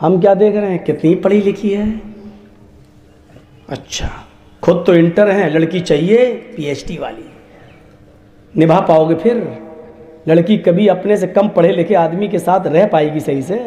ہم کیا دیکھ رہے ہیں کتنی پڑھی لکھی ہے. اچھا خود تو انٹر ہیں, لڑکی چاہیے پی ایچ ڈی والی. نبھا پاؤ گے پھر؟ لڑکی کبھی اپنے سے کم پڑھے لکھے آدمی کے ساتھ رہ پائے گی صحیح سے؟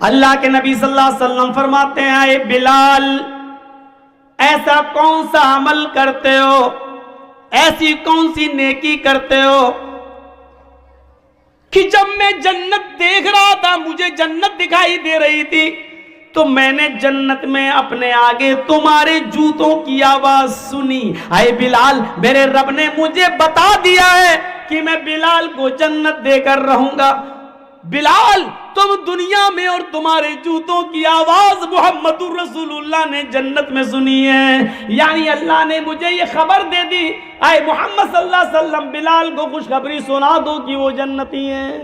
اللہ کے نبی صلی اللہ علیہ وسلم فرماتے ہیں اے بلال ایسا کون سا عمل کرتے ہو, ایسی کون سی نیکی کرتے ہو کہ جب میں جنت دیکھ رہا تھا, مجھے جنت دکھائی دے رہی تھی, تو میں نے جنت میں اپنے آگے تمہارے جوتوں کی آواز سنی. اے بلال میرے رب نے مجھے بتا دیا ہے کہ میں بلال کو جنت دے کر رہوں گا. بلال تم دنیا میں اور تمہارے جوتوں کی آواز محمد رسول اللہ نے جنت میں سنی ہے. یعنی اللہ نے مجھے یہ خبر دے دی, اے محمد صلی اللہ علیہ وسلم بلال کو خوشخبری سنا دو کہ وہ جنتی ہیں.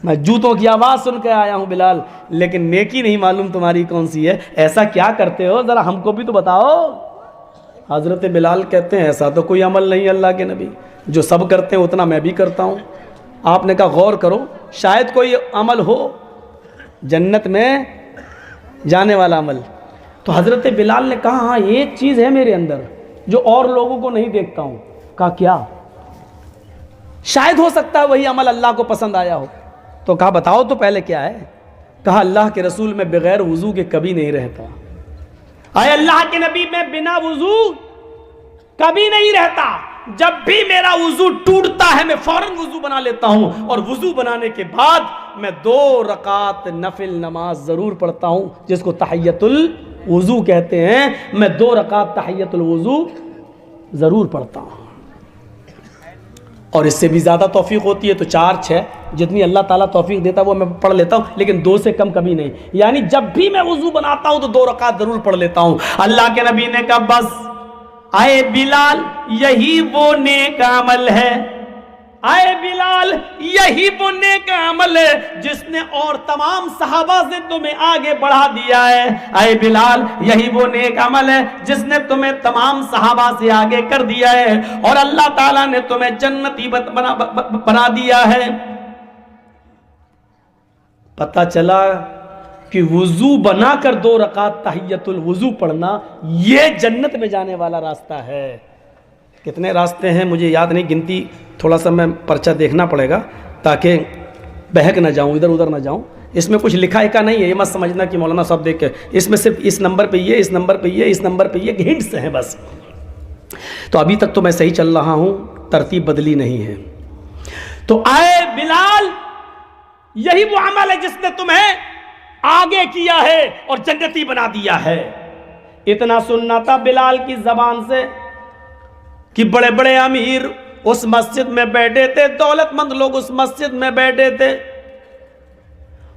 میں جوتوں کی آواز سن کے آیا ہوں بلال, لیکن نیکی نہیں معلوم تمہاری کون سی ہے. ایسا کیا کرتے ہو ذرا ہم کو بھی تو بتاؤ. حضرت بلال کہتے ہیں ایسا تو کوئی عمل نہیں اللہ کے نبی, جو سب کرتے ہیں اتنا میں بھی کرتا ہوں. آپ نے کہا غور کرو, شاید کوئی عمل ہو جنت میں جانے والا عمل. تو حضرت بلال نے کہا ہاں ایک چیز ہے میرے اندر جو اور لوگوں کو نہیں دیکھتا ہوں. کہا کیا؟ شاید ہو سکتا ہے وہی عمل اللہ کو پسند آیا ہو. تو کہا بتاؤ تو پہلے کیا ہے؟ کہا اللہ کے رسول میں بغیر وضو کے کبھی نہیں رہتا. اے اللہ کے نبی میں بنا وضو کبھی نہیں رہتا. جب بھی میرا وضو ٹوٹتا ہے میں فوراً وضو بنا لیتا ہوں, اور وضو بنانے کے بعد میں 2 رکعت نفل نماز ضرور پڑھتا ہوں جس کو تحیۃ الوضو کہتے ہیں. میں 2 رکعت تحیۃ الوضو ضرور پڑھتا ہوں, اور اس سے بھی زیادہ توفیق ہوتی ہے تو 4 6 جتنی اللہ تعالیٰ توفیق دیتا ہے وہ میں پڑھ لیتا ہوں, لیکن 2 سے کم کبھی نہیں. یعنی جب بھی میں وضو بناتا ہوں تو 2 رکعت ضرور پڑھ لیتا ہوں. اللہ کے نبی نے کہا بس اے بلال یہی وہ نیک عمل ہے, اے بلال یہی وہ نیک عمل ہے جس نے اور تمام صحابہ سے تمہیں آگے بڑھا دیا ہے. اے بلال یہی وہ نیک عمل ہے جس نے تمہیں تمام صحابہ سے آگے کر دیا ہے, اور اللہ تعالیٰ نے تمہیں جنتی بنا دیا ہے. پتہ چلا کہ وضو بنا کر 2 رکعت تحیۃ الوضو پڑھنا یہ جنت میں جانے والا راستہ ہے. کتنے راستے ہیں مجھے یاد نہیں, گنتی تھوڑا سا میں پرچہ دیکھنا پڑے گا تاکہ بہک نہ جاؤں, ادھر ادھر نہ جاؤں. اس میں کچھ لکھا کا نہیں ہے, یہ مت سمجھنا کہ مولانا صاحب دیکھ کے, اس میں صرف اس نمبر پہ یہ, اس نمبر پہ یہ, اس نمبر پہ یہ ہنٹس ہیں بس. تو ابھی تک تو میں صحیح چل رہا ہوں, ترتیب بدلی نہیں ہے. تو اے بلال یہی وہ عمل ہے جس نے تمہیں آگے کیا ہے اور جنتی بنا دیا ہے. اتنا سننا تھا بلال کی زبان سے کہ بڑے بڑے امیر اس مسجد میں بیٹھے تھے, دولت مند لوگ اس مسجد میں بیٹھے تھے.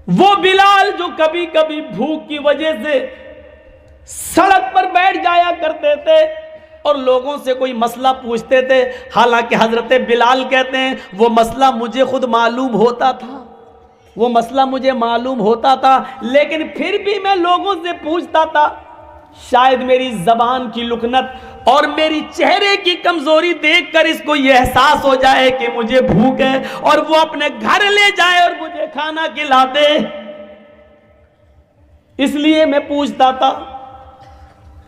وہ بلال جو کبھی کبھی بھوک کی وجہ سے سڑک پر بیٹھ جایا کرتے تھے اور لوگوں سے کوئی مسئلہ پوچھتے تھے, حالانکہ حضرت بلال کہتے ہیں وہ مسئلہ مجھے خود معلوم ہوتا تھا, وہ مسئلہ مجھے معلوم ہوتا تھا, لیکن پھر بھی میں لوگوں سے پوچھتا تھا. شاید میری زبان کی لکنت اور میری چہرے کی کمزوری دیکھ کر اس کو یہ احساس ہو جائے کہ مجھے بھوک ہے, اور وہ اپنے گھر لے جائے اور مجھے کھانا کھلا دے. اس لیے میں پوچھتا تھا,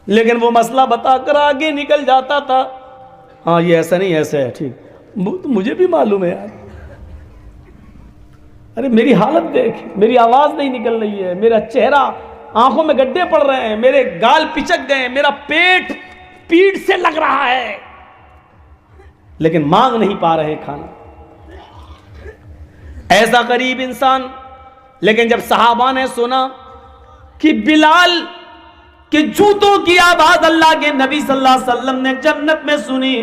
لیکن وہ مسئلہ بتا کر آگے نکل جاتا تھا. ہاں یہ ایسا نہیں, ایسا ہے, ٹھیک, مجھے بھی معلوم ہے یار. ارے میری حالت دیکھ, میری آواز نہیں نکل رہی ہے, میرا چہرہ, آنکھوں میں گڈھے پڑ رہے ہیں, میرے گال پچک گئے, میرا پیٹ پیٹ سے لگ رہا ہے, لیکن مانگ نہیں پا رہے کھانا. ایسا غریب انسان. لیکن جب صحابہ نے سنا کہ بلال کے جوتوں کی آواز اللہ کے نبی صلی اللہ علیہ وسلم نے جنت میں سنی,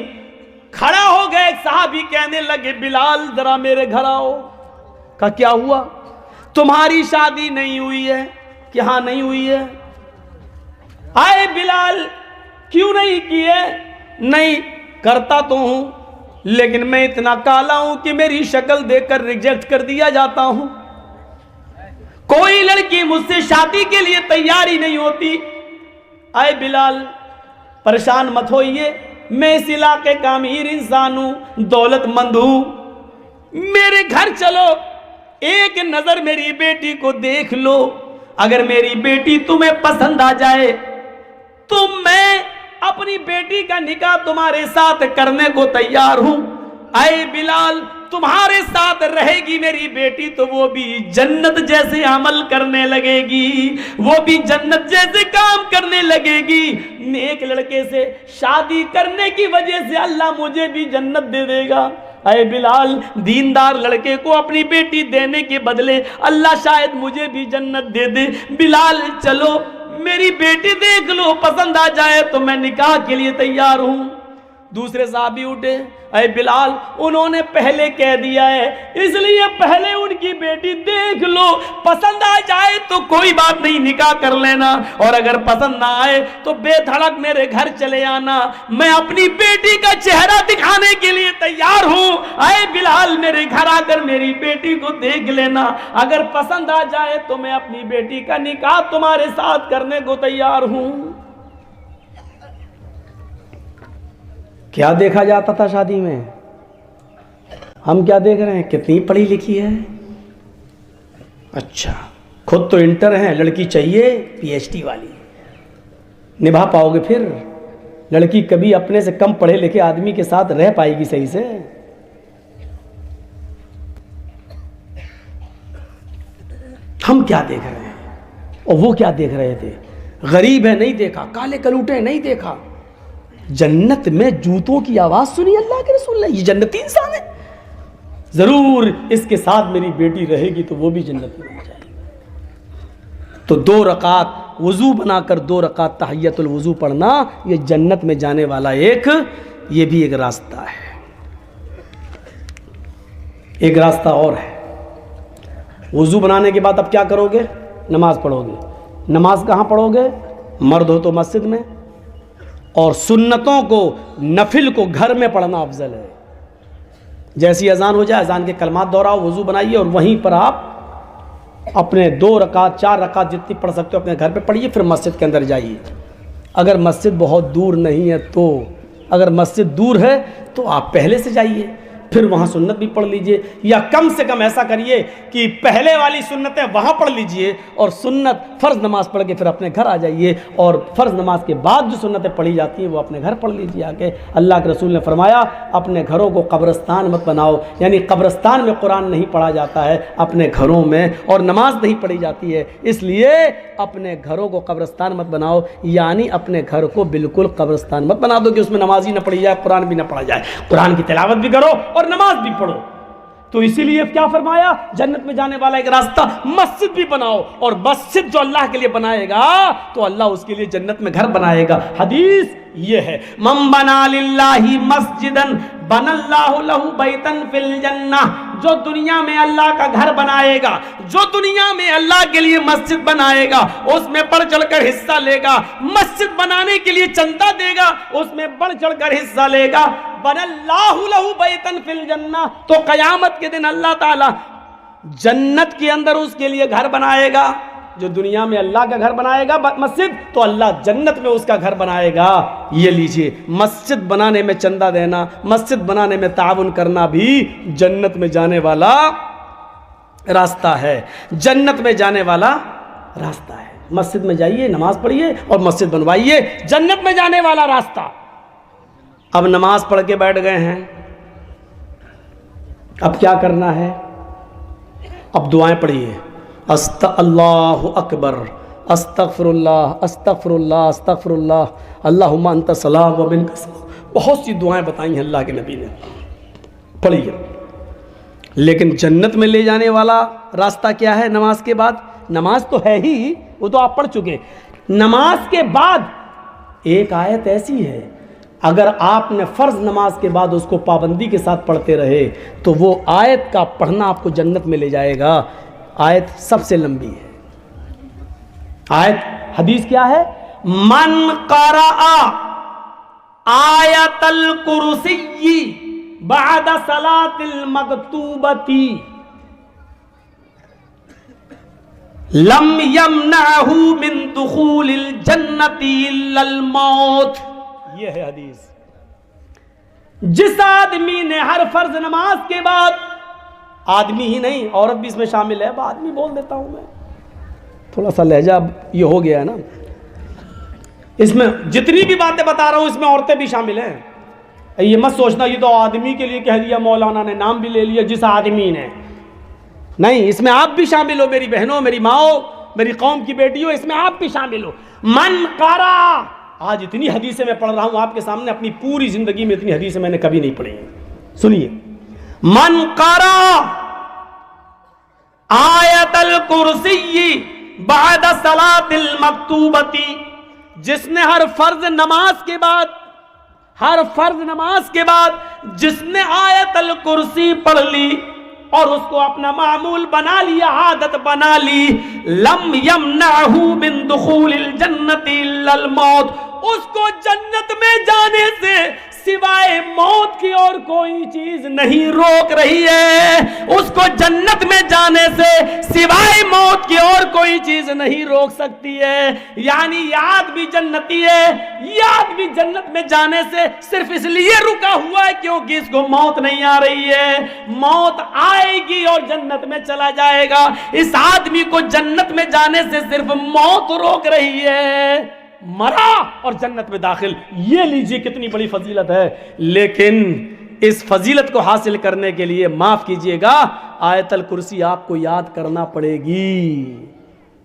کھڑا ہو گئے. ایک صحابی کہنے لگے بلال ذرا میرے گھر آؤ. کہا کیا ہوا؟ تمہاری شادی نہیں ہوئی ہے؟ کہ ہاں نہیں ہوئی ہے. آئے بلال کیوں نہیں کیے؟ نہیں کرتا تو ہوں, لیکن میں اتنا کالا ہوں کہ میری شکل دیکھ کر ریجیکٹ کر دیا جاتا ہوں. کوئی لڑکی مجھ سے شادی کے لیے تیاری نہیں ہوتی. آئے بلال پریشان مت ہوئیے, میں اس علاقے کا امیر انسان ہوں, دولت مند ہوں, میرے گھر چلو, ایک نظر میری بیٹی کو دیکھ لو، اگر میری بیٹی تمہیں پسند آ جائے تو میں اپنی بیٹی کا نکاح تمہارے ساتھ کرنے کو تیار ہوں۔ اے بلال، تمہارے ساتھ رہے گی میری بیٹی تو وہ بھی جنت جیسے عمل کرنے لگے گی، وہ بھی جنت جیسے کام کرنے لگے گی۔ نیک لڑکے سے شادی کرنے کی وجہ سے اللہ مجھے بھی جنت دے دے گا۔ اے بلال، دیندار لڑکے کو اپنی بیٹی دینے کے بدلے اللہ شاید مجھے بھی جنت دے دے۔ بلال چلو میری بیٹی دیکھ لو، پسند آ جائے تو میں نکاح کے لیے تیار ہوں۔ دوسرے صحابی اٹھے، اے بلال انہوں نے پہلے کہہ دیا ہے، اس لیے پہلے ان کی بیٹی دیکھ لو، پسند آ جائے تو کوئی بات نہیں نکاح کر لینا، اور اگر پسند نہ آئے تو بے دھڑک میرے گھر چلے آنا، میں اپنی بیٹی کا چہرہ دکھانے کے لیے تیار ہوں۔ اے بلال میرے گھر آ کر میری بیٹی کو دیکھ لینا، اگر پسند آ جائے تو میں اپنی بیٹی کا نکاح تمہارے ساتھ کرنے کو تیار ہوں۔ کیا دیکھا جاتا تھا شادی میں؟ ہم کیا دیکھ رہے ہیں؟ کتنی پڑھی لکھی ہے؟ اچھا خود تو انٹر ہیں، لڑکی چاہیے پی ایچ ڈی والی، نبھا پاؤ گے پھر؟ لڑکی کبھی اپنے سے کم پڑھے لکھے آدمی کے ساتھ رہ پائے گی صحیح سے؟ ہم کیا دیکھ رہے ہیں اور وہ کیا دیکھ رہے تھے؟ غریب ہے نہیں دیکھا، کالے کلوٹے نہیں دیکھا، جنت میں جوتوں کی آواز سنی اللہ کے رسول نے، یہ جنتی انسان ہے، ضرور اس کے ساتھ میری بیٹی رہے گی تو وہ بھی جنت میں جائے گی۔ تو 2 رکعت وضو بنا کر 2 رکعت تحیۃ الوضو پڑھنا، یہ جنت میں جانے والا یہ بھی ایک راستہ ہے۔ ایک راستہ اور ہے، وضو بنانے کے بعد اب کیا کرو گے؟ نماز پڑھو گے۔ نماز کہاں پڑھو گے؟ مرد ہو تو مسجد میں، اور سنتوں کو نفل کو گھر میں پڑھنا افضل ہے۔ جیسی اذان ہو جائے اذان کے کلمات دہراؤ، وضو بنائیے اور وہیں پر آپ اپنے 2 رکعت 4 رکعت جتنی پڑھ سکتے ہو اپنے گھر پہ پڑھیے، پھر مسجد کے اندر جائیے۔ اگر مسجد بہت دور نہیں ہے تو، اگر مسجد دور ہے تو آپ پہلے سے جائیے، پھر وہاں سنت بھی پڑھ لیجئے، یا کم سے کم ایسا کریے کہ پہلے والی سنتیں وہاں پڑھ لیجئے اور سنت فرض نماز پڑھ کے پھر اپنے گھر آ جائیے، اور فرض نماز کے بعد جو سنتیں پڑھی جاتی ہیں وہ اپنے گھر پڑھ لیجئے آ کے۔ اللہ کے رسول نے فرمایا اپنے گھروں کو قبرستان مت بناؤ، یعنی قبرستان میں قرآن نہیں پڑھا جاتا ہے، اپنے گھروں میں، اور نماز نہیں پڑھی جاتی ہے، اس لیے اپنے گھروں کو قبرستان مت بناؤ، یعنی اپنے گھر کو بالکل قبرستان مت بنا دو کہ اس میں نماز ہی نہ پڑھی جائے، قرآن بھی نہ پڑھا جائے، قرآن کی تلاوت بھی کرو اور نماز بھی پڑھو۔ تو اسی لیے کیا فرمایا؟ جنت میں جانے والا ایک راستہ مسجد بھی بناؤ، اور مسجد جو اللہ کے لیے بنائے گا تو اللہ اس کے لیے جنت میں گھر بنائے گا۔ حدیث یہ ہے، من بنا للہ مسجدا بنا اللہ لہ بیتا فی الجنہ، جو دنیا میں اللہ کا گھر بنائے گا، جو دنیا میں اللہ کے لیے مسجد بنائے گا، اس میں بڑھ چڑھ کر حصہ لے گا، مسجد بنانے کے لیے چندہ دے گا، اس میں بڑھ چڑھ کر حصہ لے گا، بنا اللہ لہ بیتا فی الجنہ، تو قیامت کے دن اللہ تعالی جنت کے اندر اس کے لیے گھر بنائے گا۔ جو دنیا میں اللہ کا گھر بنائے گا مسجد، تو اللہ جنت میں اس کا گھر بنائے گا۔ یہ لیجئے، مسجد بنانے میں چندہ دینا، مسجد بنانے میں تعاون کرنا بھی جنت میں جانے والا راستہ ہے، جنت میں جانے والا راستہ ہے۔ مسجد میں جائیے، نماز پڑھیے اور مسجد بنوائیے، جنت میں جانے والا راستہ۔ اب نماز پڑھ کے بیٹھ گئے ہیں، اب کیا کرنا ہے؟ اب دعائیں پڑھیے، اللہ اکبر، استغفر اللہ استغفر اللہ استغفر اللہ، اللہم انت السلام و منک السلام، بہت سی دعائیں بتائی ہیں اللہ کے نبی نے، پڑھیے۔ لیکن جنت میں لے جانے والا راستہ کیا ہے نماز کے بعد؟ نماز تو ہے ہی، وہ تو آپ پڑھ چکے، نماز کے بعد ایک آیت ایسی ہے، اگر آپ نے فرض نماز کے بعد اس کو پابندی کے ساتھ پڑھتے رہے تو وہ آیت کا پڑھنا آپ کو جنت میں لے جائے گا۔ آیت سب سے لمبی ہے، آیت حدیث کیا ہے؟ من قرأ آیت الکرسی بعد صلاة المکتوبۃ لم یمنعہ من دخول الجنۃ الا الموت۔ یہ ہے حدیث۔ جس آدمی نے ہر فرض نماز کے بعد آدمی ہی نہیں عورت بھی اس میں شامل ہے. اب آدمی بول دیتا ہوں میں, تھوڑا سا لہجہ اب یہ ہو گیا ہے نا. اس میں جتنی بھی باتیں بتا رہا ہوں اس میں عورتیں بھی شامل ہیں. یہ مت سوچنا یہ تو آدمی کے لیے کہہ دیا مولانا نے, نام بھی لے لیا جس آدمی نے. نہیں, اس میں آپ بھی شامل ہو میری بہنوں, میری ماؤں, میری قوم کی بیٹیوں, اس میں آپ بھی شامل ہو. من قرأ, آج اتنی حدیثیں میں پڑھ رہا ہوں آپ کے سامنے, اپنی پوری زندگی میں اتنی حدیثیں میں نے کبھی نہیں پڑھی. سنیے, من قرأ آیت الکرسی بعد صلاۃ المکتوبۃ, جس نے ہر فرض نماز کے بعد جس نے آیت الکرسی پڑھ لی اور اس کو اپنا معمول بنا لیا, عادت بنا لی, لم یمنعہ من دخول الجنت الا الموت, اس کو جنت میں جانے سے سوائے موت کی اور کوئی چیز نہیں روک رہی ہے. اس کو جنت میں جانے سے سوائے موت کی اور کوئی چیز نہیں روک سکتی ہے. یعنی یہ آدمی جنتی ہے, یہ آدمی جنت میں جانے سے صرف اس لیے رکا ہوا ہے کیونکہ اس کو موت نہیں آ رہی ہے. موت آئے گی اور جنت میں چلا جائے گا. اس آدمی کو جنت میں جانے سے صرف موت روک رہی ہے, مرا اور جنت میں داخل. یہ لیجیے کتنی بڑی فضیلت ہے. لیکن اس فضیلت کو حاصل کرنے کے لیے معاف کیجئے گا آیت الکرسی آپ کو یاد کرنا پڑے گی.